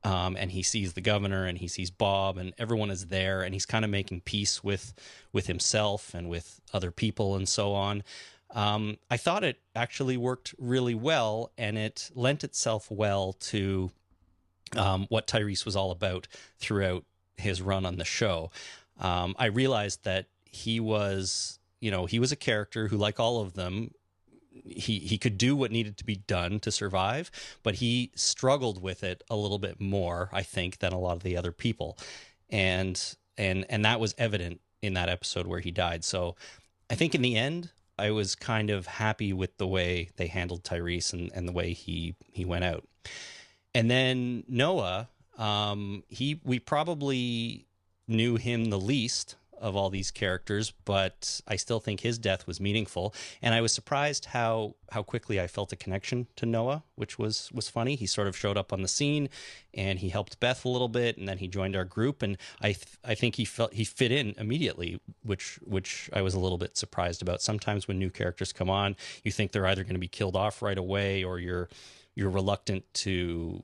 C: and he sees the governor and he sees Bob and everyone is there, and he's kind of making peace with himself and with other people and so on. I thought it actually worked really well, and it lent itself well to what Tyrese was all about throughout his run on the show. I realized that he was a character who, like all of them, he could do what needed to be done to survive, but he struggled with it a little bit more, I think, than a lot of the other people. And that was evident in that episode where he died. So I think in the end, I was kind of happy with the way they handled Tyrese and the way he went out. And then Noah, we probably knew him the least of all these characters, but I still think his death was meaningful. And I was surprised how quickly I felt a connection to Noah, which was funny. He sort of showed up on the scene and he helped Beth a little bit, and then he joined our group, and I think he fit in immediately, which I was a little bit surprised about. Sometimes when new characters come on, you think they're either going to be killed off right away, or you're reluctant to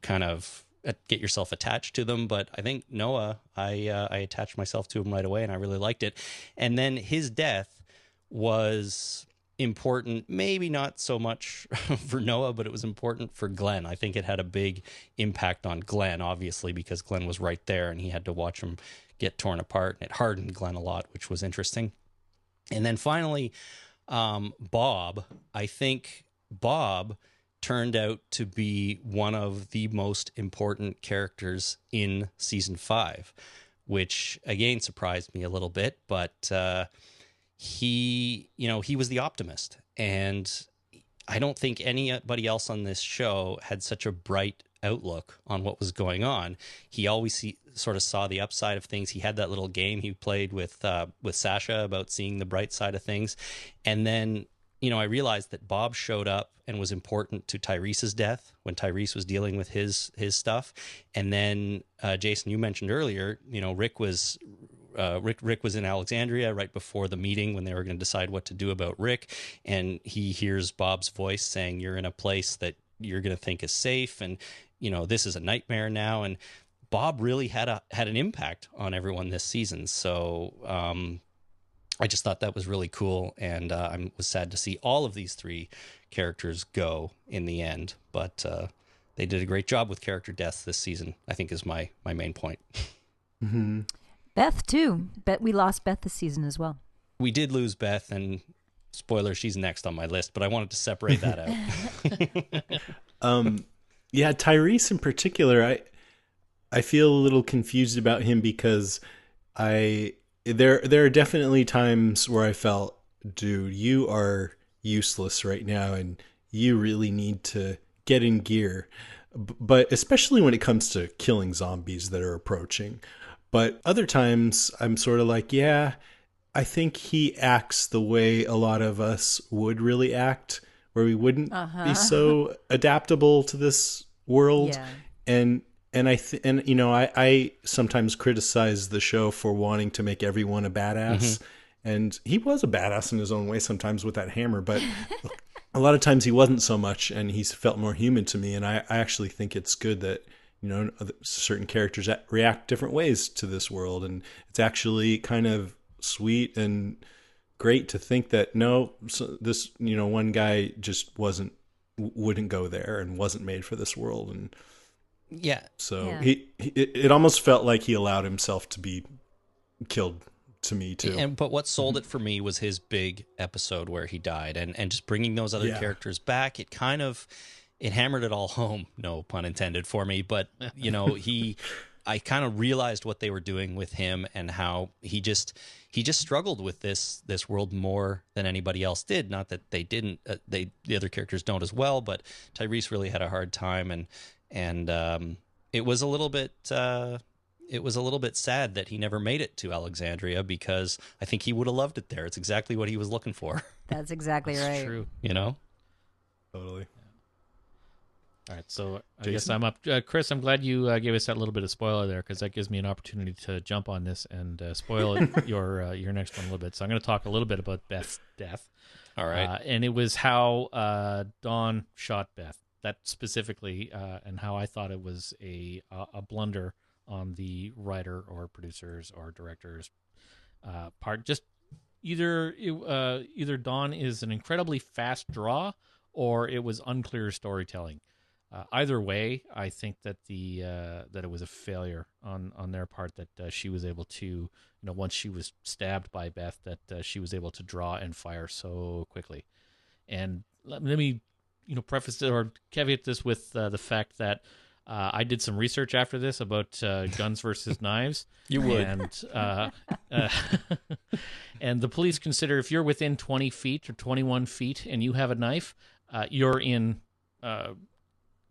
C: kind of get yourself attached to them. But I think Noah, I attached myself to him right away, and I really liked it. And then his death was important, maybe not so much for Noah, but it was important for Glenn. I think it had a big impact on Glenn, obviously, because Glenn was right there and he had to watch him get torn apart, and it hardened Glenn a lot, which was interesting. And then finally, Bob. I think Bob turned out to be one of the most important characters in season 5, which again surprised me a little bit, but he was the optimist, and I don't think anybody else on this show had such a bright outlook on what was going on. He always sort of saw the upside of things. He had that little game he played with Sasha about seeing the bright side of things, and then I realized that Bob showed up and was important to Tyrese's death when Tyrese was dealing with his stuff. And then, Jason, you mentioned earlier, Rick was in Alexandria right before the meeting when they were going to decide what to do about Rick. And he hears Bob's voice saying, "You're in a place that you're going to think is safe. And, this is a nightmare now." And Bob really had an impact on everyone this season. So, I just thought that was really cool, and I was sad to see all of these 3 characters go in the end. But they did a great job with character deaths this season, I think, is my main point.
D: Mm-hmm.
B: Beth, too. We lost Beth this season as well.
C: We did lose Beth, and spoiler, she's next on my list, but I wanted to separate that out.
D: Yeah, Tyrese in particular, I feel a little confused about him because there are definitely times where I felt, dude, you are useless right now and you really need to get in gear. But especially when it comes to killing zombies that are approaching. But other times I'm sort of like, yeah, I think he acts the way a lot of us would really act, where we wouldn't be so adaptable to this world.
B: Yeah.
D: And I sometimes criticize the show for wanting to make everyone a badass. Mm-hmm. And he was a badass in his own way sometimes with that hammer, but a lot of times he wasn't so much, and he's felt more human to me. And I actually think it's good that, certain characters react different ways to this world. And it's actually kind of sweet and great to think that, this, one guy just wouldn't go there and wasn't made for this world. And
C: yeah.
D: So it almost felt like he allowed himself to be killed to me too.
C: But what sold it for me was his big episode where he died, and just bringing those other characters back. It kind of hammered it all home. No pun intended for me, but I kind of realized what they were doing with him and how he just struggled with this world more than anybody else did. Not that they didn't, the other characters don't as well, but Tyrese really had a hard time, and it was a little bit sad that he never made it to Alexandria, because I think he would have loved it there. It's exactly what he was looking for.
B: That's exactly right.
A: True.
C: You know?
D: Totally.
A: All right, so I guess
D: Jason?
A: I'm up. Chris, I'm glad you gave us that little bit of spoiler there, because that gives me an opportunity to jump on this and spoil your next one a little bit. So I'm going to talk a little bit about Beth's death.
C: All right.
A: And it was how Dawn shot Beth. That specifically, and how I thought it was a blunder on the writer or producers or directors' part. Just either Dawn is an incredibly fast draw, or it was unclear storytelling. Either way, I think that that it was a failure on their part, that she was able to, once she was stabbed by Beth, that she was able to draw and fire so quickly. And let me preface it or caveat this with the fact that I did some research after this about guns versus knives.
C: You would.
A: And the police consider if you're within 20 feet or 21 feet and you have a knife, you're in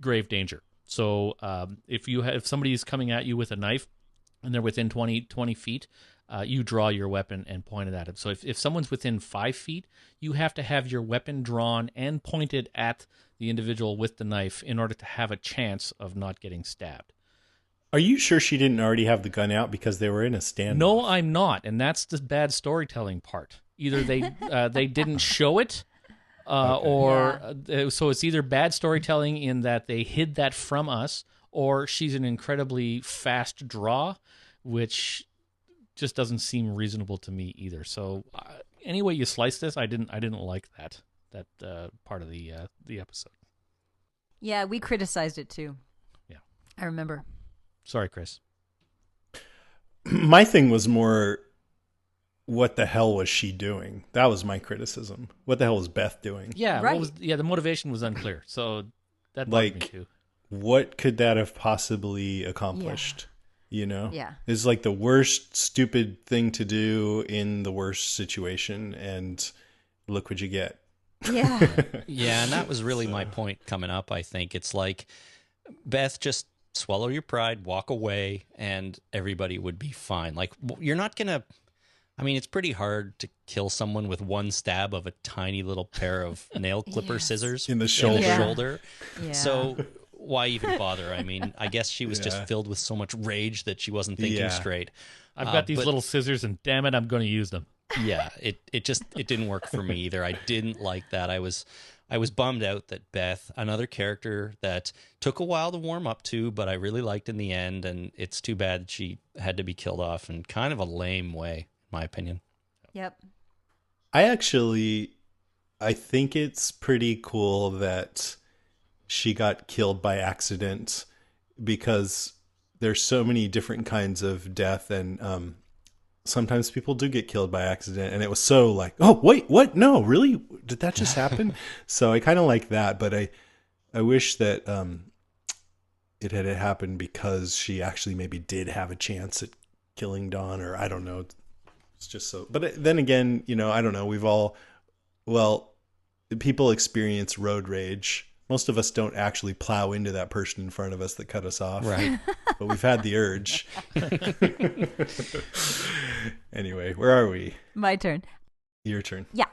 A: grave danger. So if somebody's coming at you with a knife and they're within 20 feet, you draw your weapon and point it at them. So if someone's within 5 feet, you have to have your weapon drawn and pointed at the individual with the knife in order to have a chance of not getting stabbed.
D: Are you sure she didn't already have the gun out because they were in a standoff?
A: No, I'm not, and that's the bad storytelling part. Either they didn't show it, so it's either bad storytelling in that they hid that from us, or she's an incredibly fast draw, which just doesn't seem reasonable to me either. So any way you slice this, I didn't like that part of the episode.
B: Yeah, we criticized it too.
A: Yeah,
B: I remember.
A: Sorry, Chris.
D: My thing was more, what the hell was she doing? That was my criticism. What the hell was Beth doing?
A: Yeah,
B: Right.
A: the motivation was unclear. So that bugged me too.
D: What could that have possibly accomplished?
B: Yeah.
D: It's like the worst stupid thing to do in the worst situation, and look what you get.
B: Yeah.
C: Yeah, and that was really my point coming up. I think it's like, Beth, just swallow your pride, walk away, and everybody would be fine. Like, you're not gonna. I mean, it's pretty hard to kill someone with one stab of a tiny little pair of nail clipper
B: Yes.
C: scissors
D: In the shoulder.
B: Yeah.
C: So why even bother? I mean, I guess she was just filled with so much rage that she wasn't thinking straight.
A: I've got these
C: but-
A: little scissors, and damn it, I'm going to use them.
C: Yeah, it didn't work for me either. I didn't like that. I was bummed out that Beth, another character that took a while to warm up to, but I really liked in the end, and it's too bad she had to be killed off in kind of a lame way, in my opinion.
B: Yep.
D: I think it's pretty cool that she got killed by accident, because there's so many different kinds of death, and sometimes people do get killed by accident, and it was so like, oh wait, what? No, really? Did that just happen? So I kind of like that, but I wish that it had happened because she actually maybe did have a chance at killing Dawn, or I don't know. It's just so. But then again, I don't know. People experience road rage. Most of us don't actually plow into that person in front of us that cut us off.
C: Right.
D: But we've had the urge. Anyway, where are we?
B: My turn.
D: Your turn.
B: Yeah.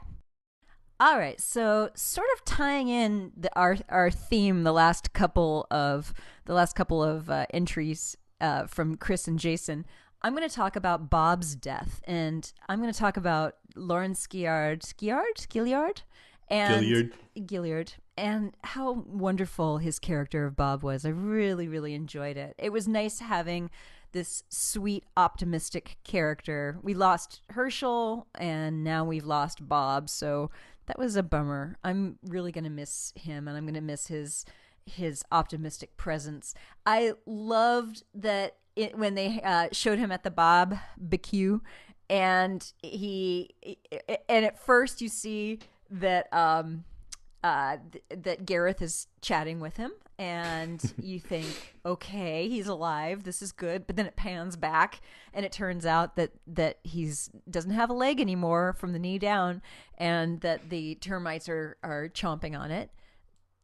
B: All right. So, sort of tying in our theme, the last couple of entries from Chris and Jason, I'm going to talk about Bob's death, and I'm going to talk about Lawrence Gilliard, and how wonderful his character of Bob was. I really, really enjoyed it. It was nice having this sweet, optimistic character. We lost Herschel, and now we've lost Bob, so that was a bummer. I'm really going to miss him, and I'm going to miss his optimistic presence. I loved that when they showed him at the Bob BQ, and at first you see that that Gareth is chatting with him, and you think, okay, he's alive, this is good. But then it pans back, and it turns out that he's doesn't have a leg anymore from the knee down, and that the termites are chomping on it.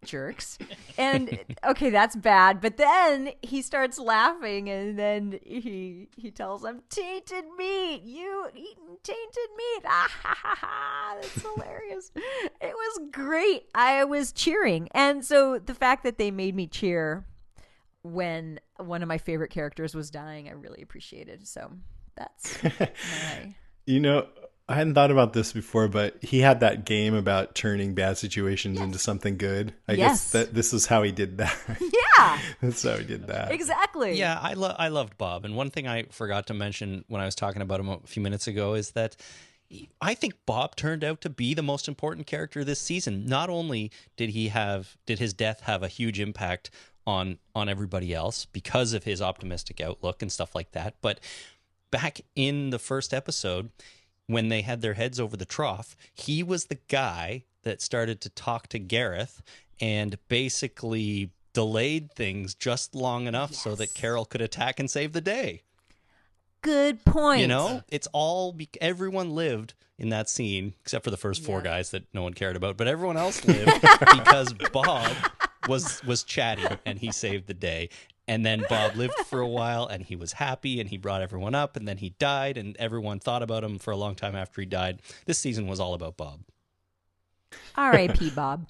B: jerks. And okay, that's bad. But then he starts laughing, and then he tells them, "Tainted meat, you eating tainted meat." Ah, ha, ha, ha. That's hilarious. It was great. I was cheering. And so the fact that they made me cheer when one of my favorite characters was dying, I really appreciated. So that's my...
D: You know, I hadn't thought about this before, but he had that game about turning bad situations into something good. I guess that this is how he did that.
B: Yeah.
D: That's how he did that.
B: Exactly.
C: Yeah, I loved Bob. And one thing I forgot to mention when I was talking about him a few minutes ago is that I think Bob turned out to be the most important character this season. Not only did his death have a huge impact on everybody else because of his optimistic outlook and stuff like that, but back in the first episode, when they had their heads over the trough, he was the guy that started to talk to Gareth and basically delayed things just long enough so that Carol could attack and save the day.
B: Good point.
C: You know, it's all everyone lived in that scene except for the first four guys that no one cared about, but everyone else lived because Bob was chatty and he saved the day. And then Bob lived for a while and he was happy and he brought everyone up, and then he died and everyone thought about him for a long time after he died. This season was all about Bob.
B: R.I.P. Bob.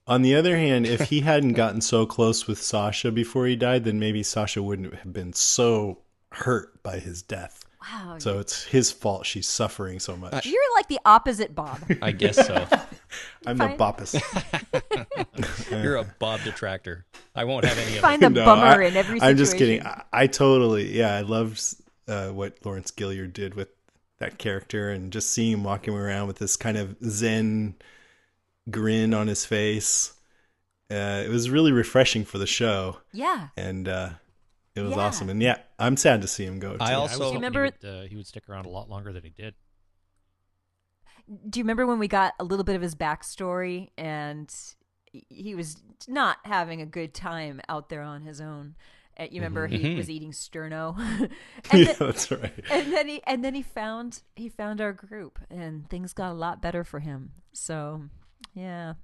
D: On the other hand, if he hadn't gotten so close with Sasha before he died, then maybe Sasha wouldn't have been so hurt by his death.
B: Wow.
D: So it's his fault she's suffering so much.
B: You're like the opposite Bob.
C: I guess so.
D: I'm the boppus.
C: You're a Bob detractor. I won't have any of
B: Find
C: it.
B: the bummer in every situation.
D: I'm just kidding. I totally, I loved what Lawrence Gilliard did with that character, and just seeing him walking around with this kind of zen grin on his face. It was really refreshing for the show.
B: Yeah.
D: And it was awesome. And yeah, I'm sad to see him go. Too.
C: I also
A: remember he would stick around a lot longer than he did.
B: Do you remember when we got a little bit of his backstory and he was not having a good time out there on his own? You remember he was eating sterno.
D: Yeah, that's right.
B: And then he found our group, and things got a lot better for him. So, yeah.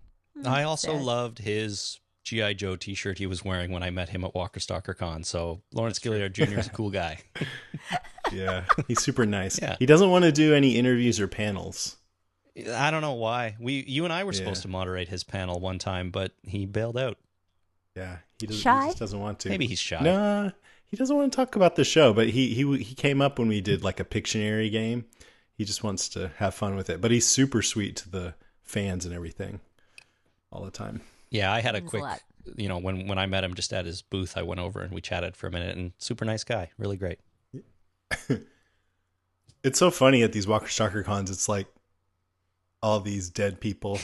C: I also loved his G.I. Joe t-shirt he was wearing when I met him at Walker Stalker Con. So Lawrence Gilliard Jr. is a cool guy.
D: Yeah, he's super nice.
C: Yeah.
D: He doesn't want to do any interviews or panels.
C: I don't know why. You and I were supposed to moderate his panel one time, but he bailed out.
D: Yeah, he just doesn't want to.
C: Maybe he's shy.
D: Nah, he doesn't want to talk about the show, but he came up when we did like a Pictionary game. He just wants to have fun with it, but he's super sweet to the fans and everything all the time.
C: Yeah, I had a quick, when I met him just at his booth, I went over and we chatted for a minute, and super nice guy, really great.
D: It's so funny at these Walker Stalker Cons. It's like all these dead people.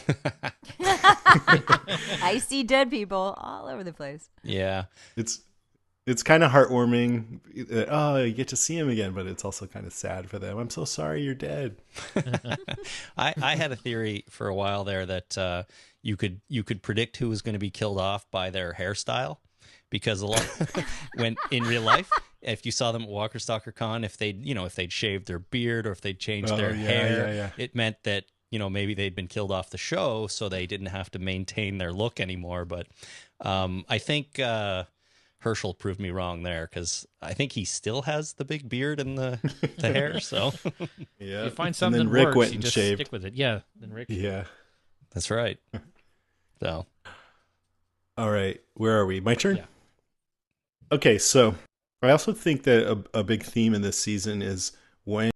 B: I see dead people all over the place.
C: Yeah.
D: It's kind of heartwarming. Oh, you get to see him again, but it's also kind of sad for them. I'm so sorry you're dead.
C: I had a theory for a while there that you could predict who was going to be killed off by their hairstyle, because a lot when in real life, if you saw them at Walker Stalker Con, if they'd shaved their beard or if they'd changed their hair, it meant that maybe they'd been killed off the show, so they didn't have to maintain their look anymore. But I think Herschel proved me wrong there, because I think he still has the big beard and the hair. So
A: you find something
D: and then
A: that
D: Rick
A: works,
D: went
A: you
D: and
A: just
D: shaved.
A: stick with it. Yeah, then Rick.
D: Yeah.
C: that's right. So
D: All right, where are we? My turn?
A: Yeah.
D: Okay, so I also think that a big theme in this season is when